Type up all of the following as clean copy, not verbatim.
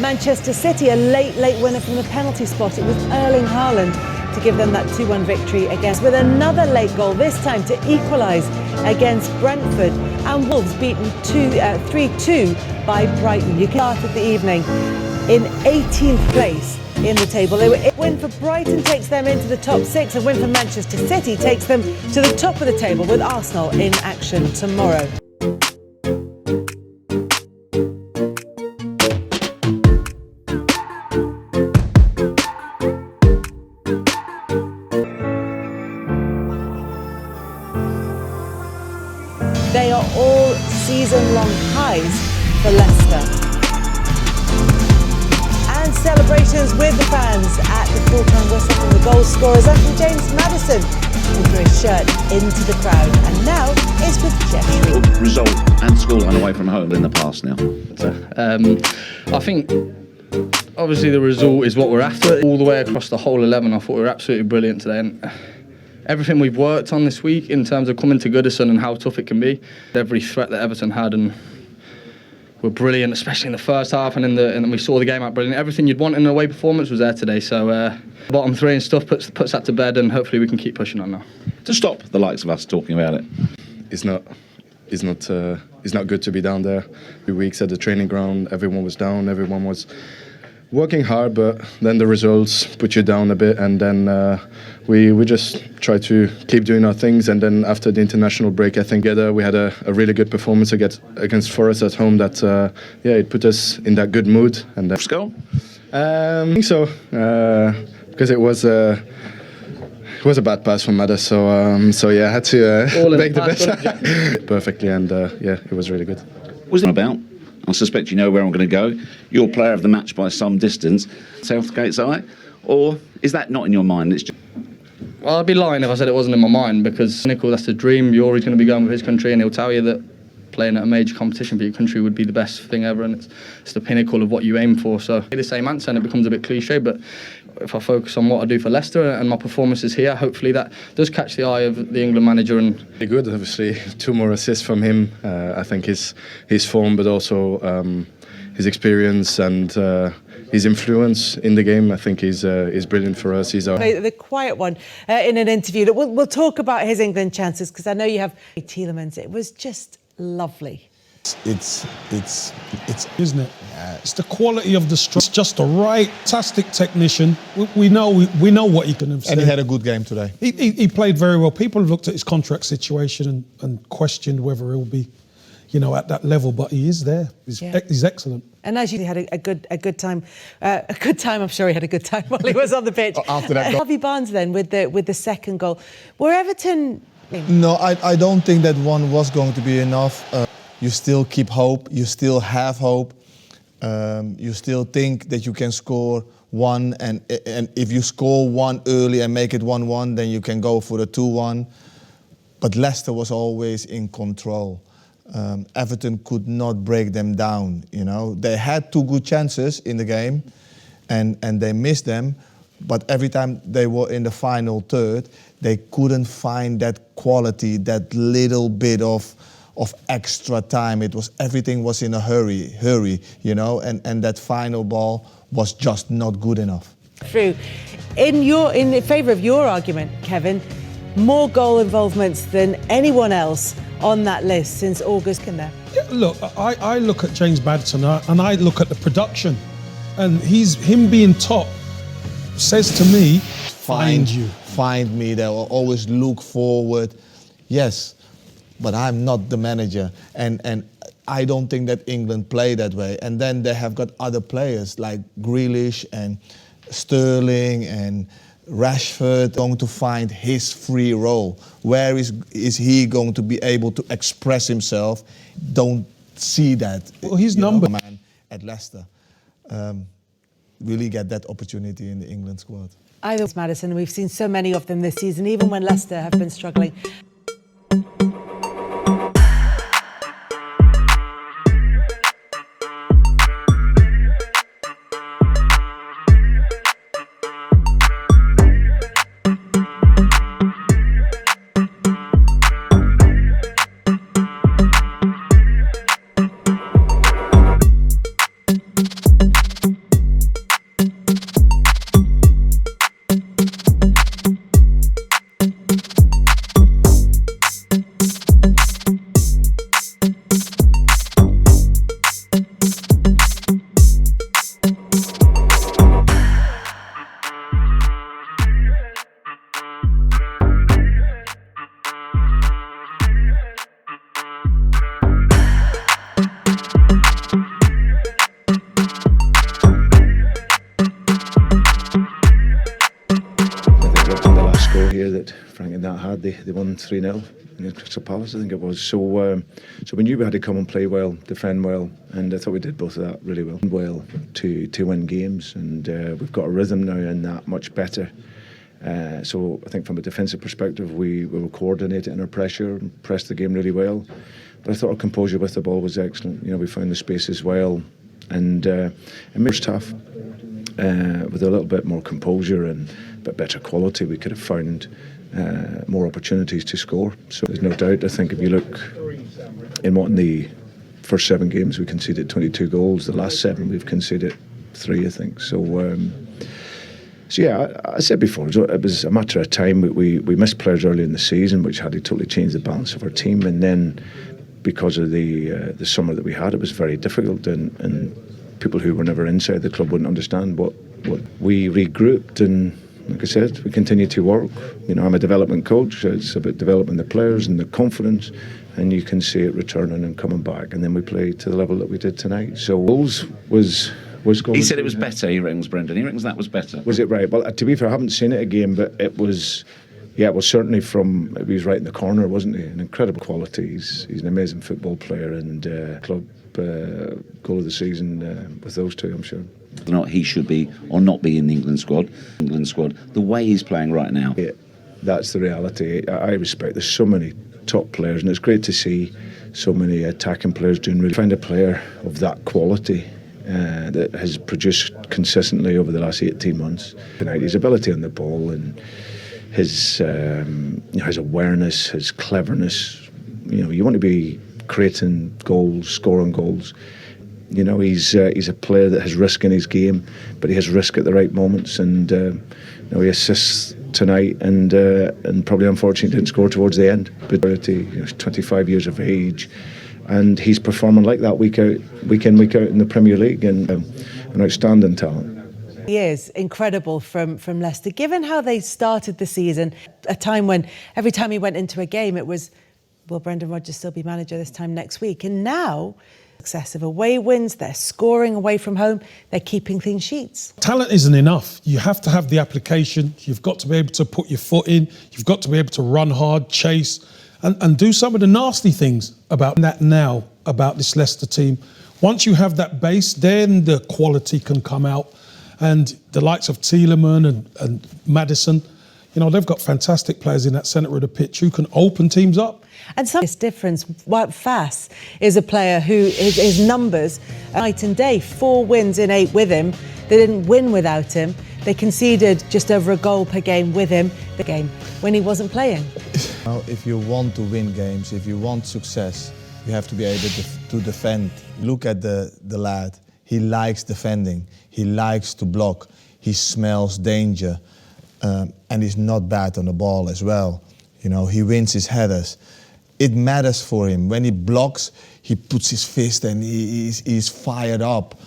Manchester City, a late winner from the penalty spot. It was Erling Haaland to give them that 2-1 victory against, with another late goal, this time to equalise against Brentford. And Wolves beaten 3-2 by Brighton. You started the evening in 18th place in the table. A win for Brighton takes them into the top 6. A win for Manchester City takes them to the top of the table, with Arsenal in action tomorrow. They are all season-long highs for Leicester. And celebrations with the fans at the full-time whistle from the goal scorers and from James Maddison, who threw his shirt into the crowd. And now it's with Jeffrey. Result and scoreline away from home in the past now. I think obviously the result is what we're after. All the way across the whole 11, I thought we were absolutely brilliant today. And everything we've worked on this week in terms of coming to Goodison and how tough it can be, every threat that Everton had, and were brilliant, especially in the first half, and we saw the game out brilliant. Everything you'd want in an away performance was there today. So bottom three and stuff puts that to bed, and hopefully we can keep pushing on now. To stop the likes of us talking about it. It's not good to be down there. 2 weeks at the training ground, everyone was down, everyone was working hard, but then the results put you down a bit, and then we just try to keep doing our things. And then after the international break, I think we had a really good performance against Forest at home. That it put us in that good mood. And Let's go. I think so, because it was a bad pass from Mada, so I had to make the best perfectly, and it was really good. Was it about? I suspect you know where I'm going to go. You're player of the match by some distance. Southgate's eye? Or is that not in your mind? It's just... Well, I'd be lying if I said it wasn't in my mind, because Nickel, that's the dream. Youri's going to be going with his country, and he'll tell you that playing at a major competition for your country would be the best thing ever, and it's the pinnacle of what you aim for. So the same answer, and it becomes a bit cliche, but if I focus on what I do for Leicester and my performances here, hopefully that does catch the eye of the England manager. And really good, obviously. 2 more assists from him. I think his form, but also his experience and his influence in the game, I think is brilliant for us. He's the quiet one in an interview. We'll talk about his England chances, because I know you have Tielemans. It was just lovely. It's isn't it? It's the quality of the stroke. It's just the right, fantastic technician. We know what he can have said. And he had a good game today. He played very well. People have looked at his contract situation and questioned whether he'll be, at that level, but he is there. He's excellent. And as you had a good time. I'm sure he had a good time while he was on the pitch. After that goal. Harvey Barnes then with the second goal. Were Everton? No, I don't think that one was going to be enough. You still keep hope. You still have hope. You still think that you can score one, and if you score one early and make it 1-1, then you can go for the 2-1. But Leicester was always in control. Everton could not break them down. They had 2 good chances in the game, and they missed them. But every time they were in the final third, they couldn't find that quality, that little bit of extra time. Everything was in a hurry, and that final ball was just not good enough. True. In favour of your argument, Kevin, more goal involvements than anyone else on that list since August. Yeah, look, I look at James Maddison and I look at the production, and him being top says to me, find me. They will always look forward. Yes, but I'm not the manager, and I don't think that England play that way. And then they have got other players like Grealish and Sterling and Rashford going to find his free role. Where is he going to be able to express himself? Don't see that. Well, his number man at Leicester really get that opportunity in the England squad. I think Maddison, and we've seen so many of them this season, even when Leicester have been struggling. had. They won 3-0 against Crystal Palace, I think it was. So we knew we had to come and play well, defend well, and I thought we did both of that really well. Well to win games, and we've got a rhythm now in that much better. So I think from a defensive perspective, we were coordinated in our pressure and pressed the game really well. But I thought our composure with the ball was excellent. You know, we found the space as well, and it made it tough. With a little bit more composure and a bit better quality, we could have found more opportunities to score. So there's no doubt. I think if you look in the first 7 games, we conceded 22 goals. The last 7, we've conceded 3, I think. So yeah, I said before, it was a matter of time. We missed players early in the season, which had to totally change the balance of our team. And then, because of the summer that we had, it was very difficult, and people who were never inside the club wouldn't understand what we regrouped. And like I said, we continue to work. You know, I'm a development coach. It's about developing the players and the confidence, and you can see it returning and coming back. And then we played to the level that we did tonight. So goals was going. He said it was better, he reckons, Brendan. He reckons that was better. Was it right? Well, to be fair, I haven't seen it again, but it was... Yeah, it was certainly he was right in the corner, wasn't he? An incredible quality. He's an amazing football player, and club goal of the season with those two, I'm sure. Not he should be or not be in the England squad. The way he's playing right now. Yeah, that's the reality. I respect. There's so many top players, and it's great to see so many attacking players doing really. Find a player of that quality that has produced consistently over the last 18 months. Tonight, his ability on the ball and his awareness, his cleverness. You know, you want to be creating goals, scoring goals. You know, he's a player that has risk in his game, but he has risk at the right moments. And you know, he assists tonight, and probably unfortunately didn't score towards the end. But he's 25 years of age, and he's performing like that week in, week out in the Premier League, and an outstanding talent. He is incredible from Leicester. Given how they started the season, a time when every time he went into a game it was, will Brendan Rodgers still be manager this time next week? And now, successive away wins, they're scoring away from home, they're keeping clean sheets. Talent isn't enough. You have to have the application. You've got to be able to put your foot in. You've got to be able to run hard, chase, and do some of the nasty things about that now, about this Leicester team. Once you have that base, then the quality can come out. And the likes of Tielemans and Maddison, you know, they've got fantastic players in that centre of the pitch who can open teams up. And some difference, Wout Faes is a player who his numbers night and day, 4 wins in 8 with him. They didn't win without him. They conceded just over a goal per game with him, the game when he wasn't playing. Now, if you want to win games, if you want success, you have to be able to defend. Look at the lad. He likes defending. He likes to block. He smells danger. And he's not bad on the ball as well. You know, he wins his headers. It matters for him. When he blocks, he puts his fist and he's fired up.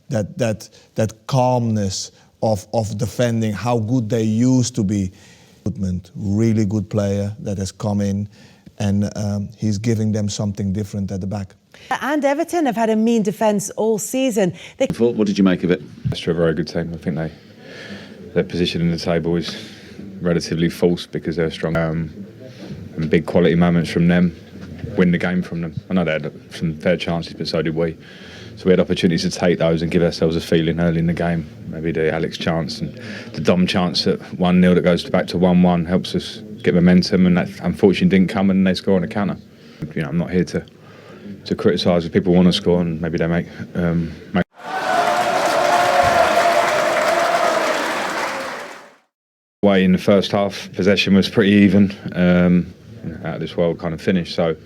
That calmness of defending, how good they used to be. Really good player that has come in, and he's giving them something different at the back. And Everton have had a mean defence all season. What did you make of it? Leicester are a very good team. I think their position in the table is relatively false because they're strong. And big quality moments from them, win the game from them. I know they had some fair chances, but so did we. So we had opportunities to take those and give ourselves a feeling early in the game. Maybe the Alex chance and the Dom chance at 1-0 that goes back to 1-1 helps us get momentum, and that unfortunately didn't come, and they score on a counter. You know, I'm not here to criticise if people want to score and maybe they make. Way in the first half, possession was pretty even, out of this world kind of finish. So,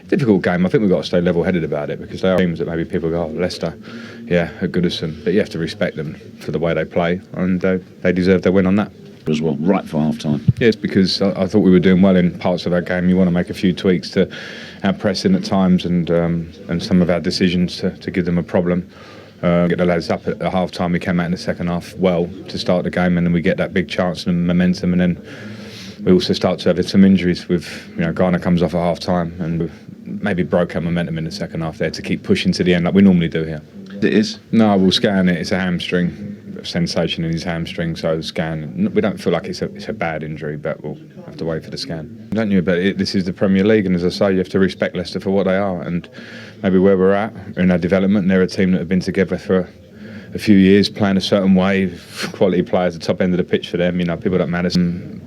difficult game. I think we've got to stay level-headed about it because they are teams that maybe people go, oh, Leicester, yeah, at Goodison. But you have to respect them for the way they play, and they deserve their win on that. As well, right for half-time. Yes, because I thought we were doing well in parts of our game. You want to make a few tweaks to our pressing at times and some of our decisions to give them a problem. Get the lads up at half-time. We came out in the second half well to start the game, and then we get that big chance and momentum, and then we also start to have some injuries with, you know, Garner comes off at half-time, and we've maybe broke our momentum in the second half there to keep pushing to the end like we normally do here. It is? No, we'll scan it. It's a hamstring. Sensation in his hamstring, so scan. We don't feel like it's a bad injury, but we'll have have to wait for the scan, don't you? But this is the Premier League, and as I say, you have to respect Leicester for what they are, and maybe where we're at in our development. They're a team that have been together for a few years, playing a certain way, quality players at the top end of the pitch for them. You know, people that matter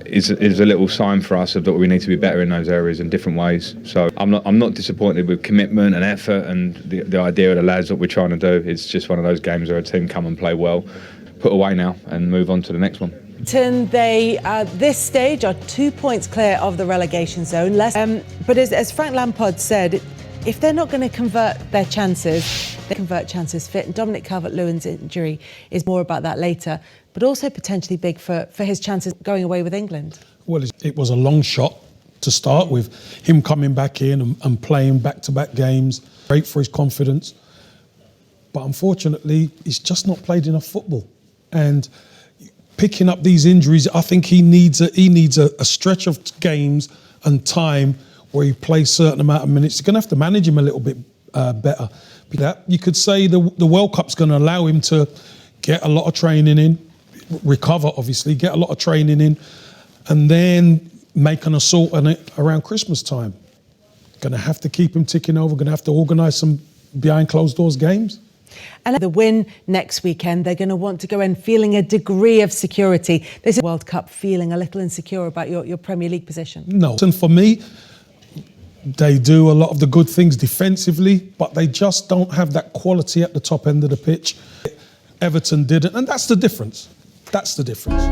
is a little sign for us of that we need to be better in those areas in different ways. So I'm not disappointed with commitment and effort and the idea of the lads what we're trying to do. It's just one of those games where a team come and play well, put away now, and move on to the next one. They, at this stage, are 2 points clear of the relegation zone. But as Frank Lampard said, if they're not going to convert their chances, they convert chances fit. And Dominic Calvert-Lewin's injury is more about that later, but also potentially big for his chances going away with England. Well, it was a long shot to start with, him coming back in and playing back-to-back games. Great for his confidence. But unfortunately, he's just not played enough football. And picking up these injuries, I think he needs a stretch of games and time where he plays a certain amount of minutes. You're going to have to manage him a little bit better. You could say the World Cup's going to allow him to get a lot of training in, recover obviously, get a lot of training in, and then make an assault on it around Christmas time. Going to have to keep him ticking over, going to have to organise some behind closed doors games. And the win next weekend, they're going to want to go in feeling a degree of security. This is World Cup, feeling a little insecure about your Premier League position. No, and for me, they do a lot of the good things defensively, but they just don't have that quality at the top end of the pitch. Everton didn't, and that's the difference. That's the difference.